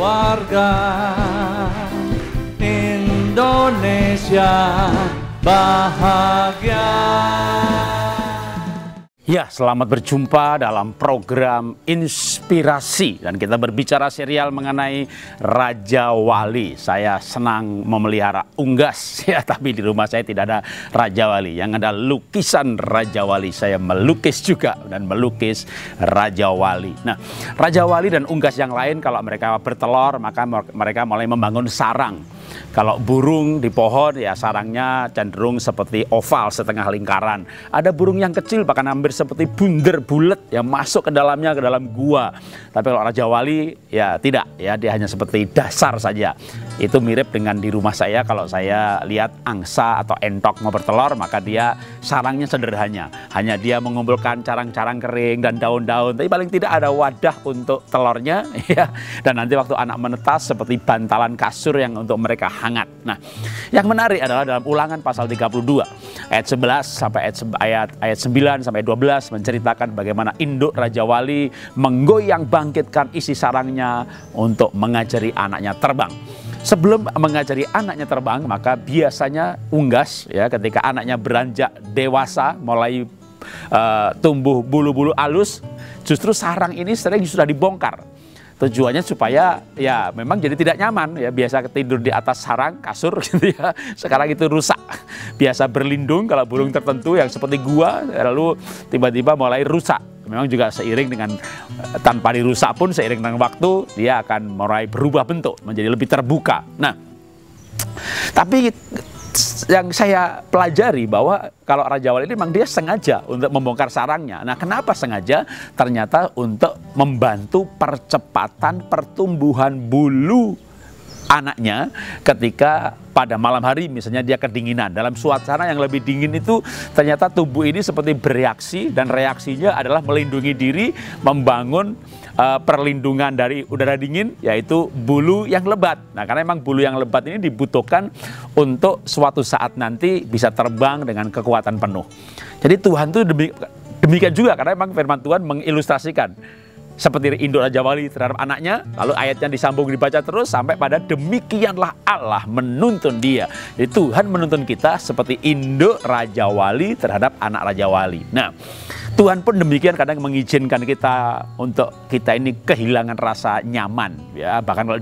Keluarga Indonesia bahagia. Ya, selamat berjumpa dalam program Inspirasi. Dan kita berbicara serial mengenai Raja Wali. Saya senang memelihara unggas, ya, tapi di rumah saya tidak ada Raja Wali. Yang ada lukisan Raja Wali. Saya melukis juga dan melukis Raja Wali. Nah, Raja Wali dan unggas yang lain kalau mereka bertelur, maka mereka mulai membangun sarang. Kalau burung di pohon, ya sarangnya cenderung seperti oval, setengah lingkaran. Ada burung yang kecil bahkan hampir seperti bunder bulat yang masuk ke dalamnya, ke dalam gua. Tapi kalau Raja Wali ya tidak, ya dia hanya seperti dasar saja. Itu mirip dengan di rumah saya. Kalau saya lihat angsa atau entok mau bertelur, maka dia sarangnya sederhana. Hanya dia mengumpulkan carang-carang kering dan daun-daun, tapi paling tidak ada wadah untuk telurnya, ya. Dan nanti waktu anak menetas seperti bantalan kasur yang untuk mereka hangat. Nah, yang menarik adalah dalam Ulangan pasal 32 ayat 11 sampai ayat 9 sampai 12 menceritakan bagaimana induk Raja Wali menggoyang bangkitkan isi sarangnya untuk mengajari anaknya terbang. Sebelum mengajari anaknya terbang, maka biasanya unggas, ya, ketika anaknya beranjak dewasa, mulai tumbuh bulu-bulu halus, justru sarang ini sering sudah dibongkar. Tujuannya supaya ya memang jadi tidak nyaman, ya, biasa tidur di atas sarang kasur gitu, ya. Sekarang itu rusak. Biasa berlindung kalau burung tertentu yang seperti gua, lalu tiba-tiba mulai rusak. Memang juga seiring dengan tanpa dirusak pun seiring dengan waktu dia akan mulai berubah bentuk menjadi lebih terbuka. Nah, tapi yang saya pelajari bahwa kalau Raja Wali ini memang dia sengaja untuk membongkar sarangnya. Nah, kenapa sengaja? Ternyata untuk membantu percepatan pertumbuhan bulu anaknya ketika pada malam hari misalnya dia kedinginan. Dalam suasana yang lebih dingin itu ternyata tubuh ini seperti bereaksi, dan reaksinya adalah melindungi diri, membangun perlindungan dari udara dingin, yaitu bulu yang lebat. Nah, karena memang bulu yang lebat ini dibutuhkan untuk suatu saat nanti bisa terbang dengan kekuatan penuh. Jadi Tuhan itu demikian juga, karena memang firman Tuhan mengilustrasikan seperti induk Raja Wali terhadap anaknya, lalu ayatnya disambung dibaca terus sampai pada demikianlah Allah menuntun dia. Jadi Tuhan menuntun kita seperti induk Raja Wali terhadap anak Raja Wali. Nah, Tuhan pun demikian kadang mengizinkan kita untuk kita ini kehilangan rasa nyaman, ya. Bahkan kalau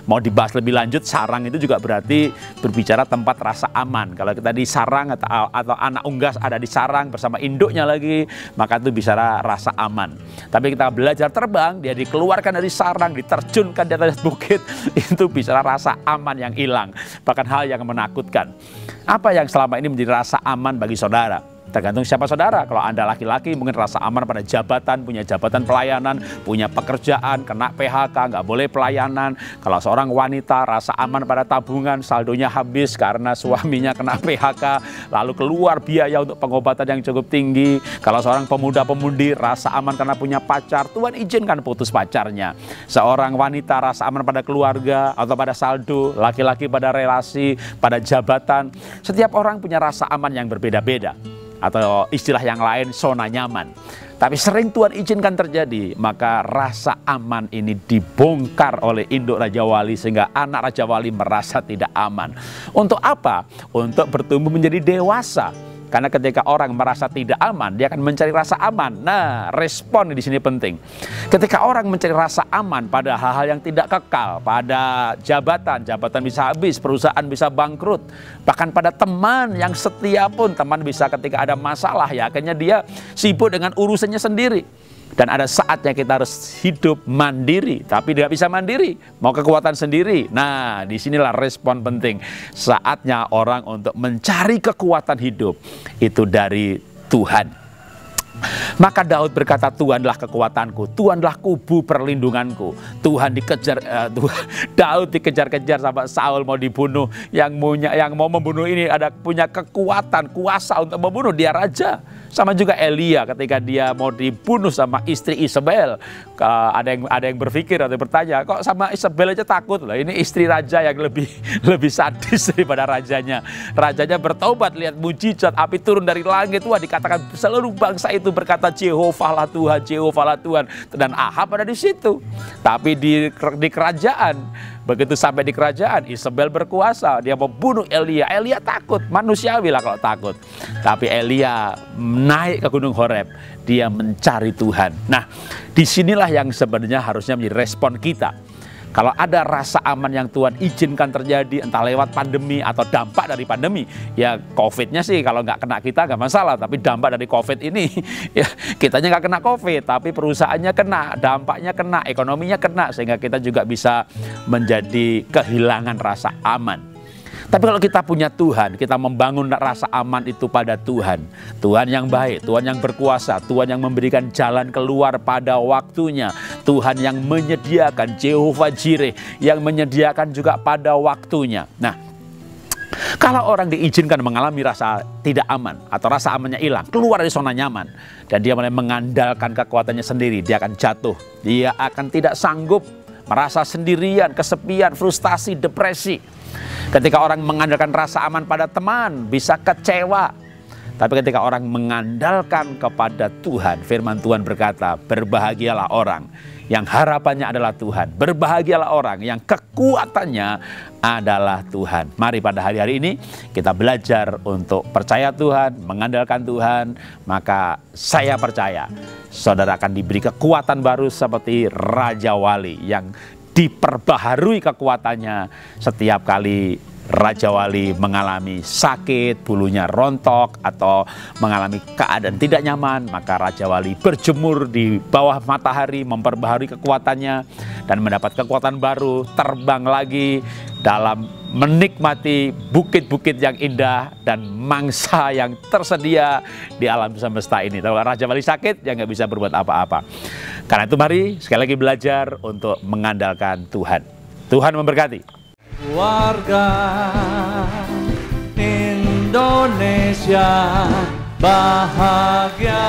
mau dibahas lebih lanjut, sarang itu juga berarti berbicara tempat rasa aman. Kalau kita di sarang atau anak unggas ada di sarang bersama induknya lagi, maka itu bicara rasa aman. Tapi kita belajar terbang, dia dikeluarkan dari sarang, diterjunkan di atas bukit, itu bicara rasa aman yang hilang, bahkan hal yang menakutkan. Apa yang selama ini menjadi rasa aman bagi saudara? Tergantung siapa saudara. Kalau Anda laki-laki mungkin rasa aman pada jabatan, punya jabatan pelayanan, punya pekerjaan, kena PHK, nggak boleh pelayanan. Kalau seorang wanita rasa aman pada tabungan, saldonya habis karena suaminya kena PHK, lalu keluar biaya untuk pengobatan yang cukup tinggi. Kalau seorang pemuda-pemudi rasa aman karena punya pacar, Tuhan izinkan putus pacarnya. Seorang wanita rasa aman pada keluarga atau pada saldo, laki-laki pada relasi, pada jabatan. Setiap orang punya rasa aman yang berbeda-beda. Atau istilah yang lain, zona nyaman. Tapi sering Tuhan izinkan terjadi, maka rasa aman ini dibongkar oleh induk Raja Wali sehingga anak Raja Wali merasa tidak aman. Untuk apa? Untuk bertumbuh menjadi dewasa. Karena ketika orang merasa tidak aman, dia akan mencari rasa aman. Nah, respon di sini penting. Ketika orang mencari rasa aman pada hal-hal yang tidak kekal, pada jabatan bisa habis, perusahaan bisa bangkrut, bahkan pada teman yang setia pun, teman bisa ketika ada masalah, ya akhirnya dia sibuk dengan urusannya sendiri. Dan ada saatnya kita harus hidup mandiri, tapi tidak bisa mandiri, mau kekuatan sendiri. Nah, disinilah respon penting. Saatnya orang untuk mencari kekuatan hidup itu dari Tuhan. Maka Daud berkata, Tuhanlah kekuatanku, Tuhanlah kubu perlindunganku. Daud dikejar-kejar sama Saul mau dibunuh. Yang mau membunuh ini punya kekuatan, kuasa untuk membunuh, dia raja. Sama juga Elia ketika dia mau dibunuh sama istri Isabel. Ada yang berpikir atau bertanya, kok sama Isabel aja takut? Lah, ini istri raja yang lebih sadis daripada rajanya. Rajanya bertobat, lihat mujizat api turun dari langit. Wah, dikatakan seluruh bangsa itu itu berkata Jehovahlah Tuhan, Jehovahlah Tuhan. Dan Ahab ada di situ. Tapi di kerajaan, begitu sampai di kerajaan, Isabel berkuasa. Dia mau bunuh Elia. Elia takut, manusiawi lah kalau takut. Tapi Elia naik ke Gunung Horeb. Dia mencari Tuhan. Nah, disinilah yang sebenarnya harusnya menjadi respon kita. Kalau ada rasa aman yang Tuhan izinkan terjadi, entah lewat pandemi atau dampak dari pandemi, ya COVID-nya sih kalau nggak kena kita nggak masalah, tapi dampak dari COVID ini, ya kitanya nggak kena COVID, tapi perusahaannya kena, dampaknya kena, ekonominya kena, sehingga kita juga bisa menjadi kehilangan rasa aman. Tapi kalau kita punya Tuhan, kita membangun rasa aman itu pada Tuhan. Tuhan yang baik, Tuhan yang berkuasa, Tuhan yang memberikan jalan keluar pada waktunya. Tuhan yang menyediakan, Jehovah Jireh, yang menyediakan juga pada waktunya. Nah, kalau orang diizinkan mengalami rasa tidak aman atau rasa amannya hilang, keluar dari zona nyaman, dan dia mulai mengandalkan kekuatannya sendiri, dia akan jatuh. Dia akan tidak sanggup, merasa sendirian, kesepian, frustasi, depresi. Ketika orang mengandalkan rasa aman pada teman, bisa kecewa. Tapi ketika orang mengandalkan kepada Tuhan, firman Tuhan berkata, berbahagialah orang yang harapannya adalah Tuhan. Berbahagialah orang yang kekuatannya adalah Tuhan. Mari pada hari-hari ini kita belajar untuk percaya Tuhan, mengandalkan Tuhan. Maka saya percaya saudara akan diberi kekuatan baru seperti Raja Wali yang diperbaharui kekuatannya setiap kali Raja Wali mengalami sakit, bulunya rontok, atau mengalami keadaan tidak nyaman, maka Raja Wali berjemur di bawah matahari, memperbaharui kekuatannya, dan mendapat kekuatan baru, terbang lagi dalam menikmati bukit-bukit yang indah dan mangsa yang tersedia di alam semesta ini. Kalau Raja Wali sakit, ya nggak bisa berbuat apa-apa. Karena itu mari sekali lagi belajar untuk mengandalkan Tuhan. Tuhan memberkati. Warga Indonesia bahagia.